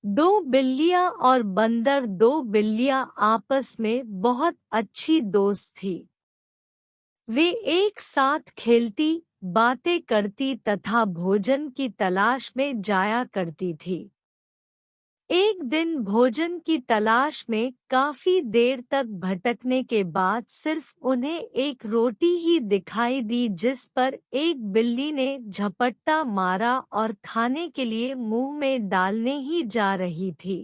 दो बिल्लियां और बंदर। दो बिल्लियां आपस में बहुत अच्छी दोस्त थी। वे एक साथ खेलती, बातें करती तथा भोजन की तलाश में जाया करती थी। एक दिन भोजन की तलाश में काफी देर तक भटकने के बाद सिर्फ उन्हें एक रोटी ही दिखाई दी, जिस पर एक बिल्ली ने झपट्टा मारा और खाने के लिए मुंह में डालने ही जा रही थी।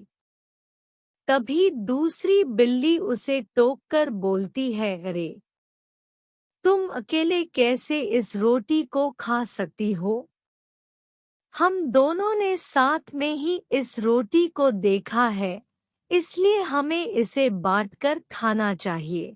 तभी दूसरी बिल्ली उसे टोककर बोलती है, अरे तुम अकेले कैसे इस रोटी को खा सकती हो? हम दोनों ने साथ में ही इस रोटी को देखा है, इसलिए हमें इसे बांटकर खाना चाहिए।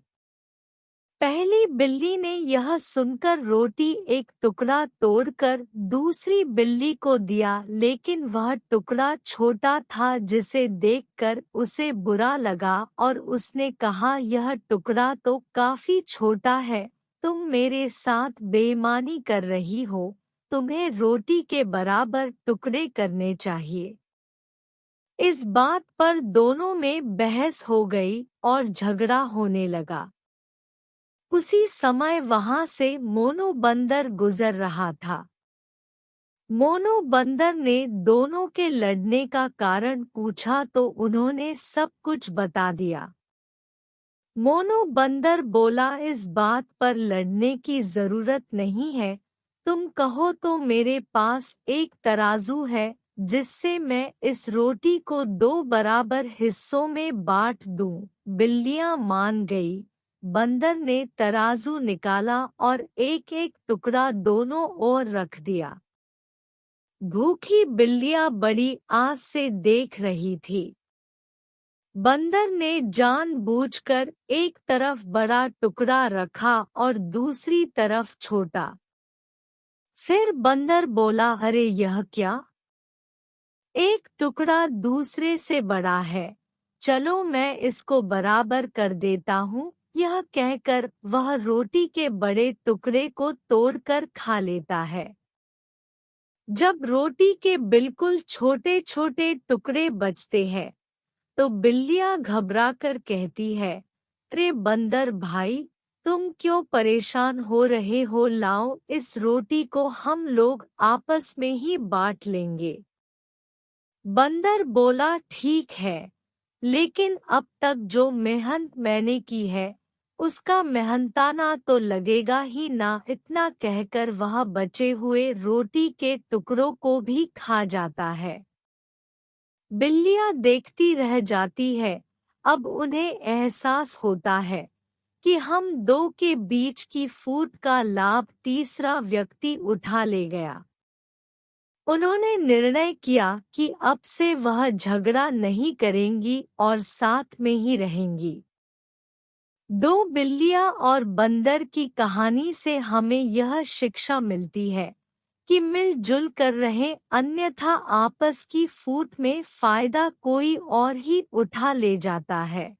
पहली बिल्ली ने यह सुनकर रोटी एक टुकड़ा तोड़कर दूसरी बिल्ली को दिया, लेकिन वह टुकड़ा छोटा था जिसे देखकर उसे बुरा लगा और उसने कहा, यह टुकड़ा तो काफी छोटा है, तुम मेरे साथ बेईमानी कर रही हो, तुम्हें रोटी के बराबर टुकड़े करने चाहिए। इस बात पर दोनों में बहस हो गई और झगड़ा होने लगा। उसी समय वहां से मोनू बंदर गुजर रहा था। मोनू बंदर ने दोनों के लड़ने का कारण पूछा तो उन्होंने सब कुछ बता दिया। मोनू बंदर बोला, इस बात पर लड़ने की जरूरत नहीं है, तुम कहो तो मेरे पास एक तराजू है जिससे मैं इस रोटी को दो बराबर हिस्सों में बांट दूं। बिल्लियां मान गई। बंदर ने तराजू निकाला और एक एक टुकड़ा दोनों ओर रख दिया। भूखी बिल्लियां बड़ी आस से देख रही थी। बंदर ने जानबूझकर एक तरफ बड़ा टुकड़ा रखा और दूसरी तरफ छोटा। फिर बंदर बोला, अरे यह क्या? एक टुकड़ा दूसरे से बड़ा है, चलो मैं इसको बराबर कर देता हूँ। यह कहकर वह रोटी के बड़े टुकड़े को तोड़कर खा लेता है। जब रोटी के बिल्कुल छोटे छोटे टुकड़े बचते हैं तो बिल्लियां घबराकर कहती है, अरे बंदर भाई, तुम क्यों परेशान हो रहे हो? लाओ इस रोटी को हम लोग आपस में ही बांट लेंगे। बंदर बोला, ठीक है, लेकिन अब तक जो मेहनत मैंने की है उसका मेहनताना तो लगेगा ही ना। इतना कहकर वह बचे हुए रोटी के टुकड़ों को भी खा जाता है। बिल्लियां देखती रह जाती है। अब उन्हें एहसास होता है कि हम दो के बीच की फूट का लाभ तीसरा व्यक्ति उठा ले गया। उन्होंने निर्णय किया कि अब से वह झगड़ा नहीं करेंगी और साथ में ही रहेंगी। दो बिल्लियां और बंदर की कहानी से हमें यह शिक्षा मिलती है कि मिलजुल कर रहें, अन्यथा आपस की फूट में फायदा कोई और ही उठा ले जाता है।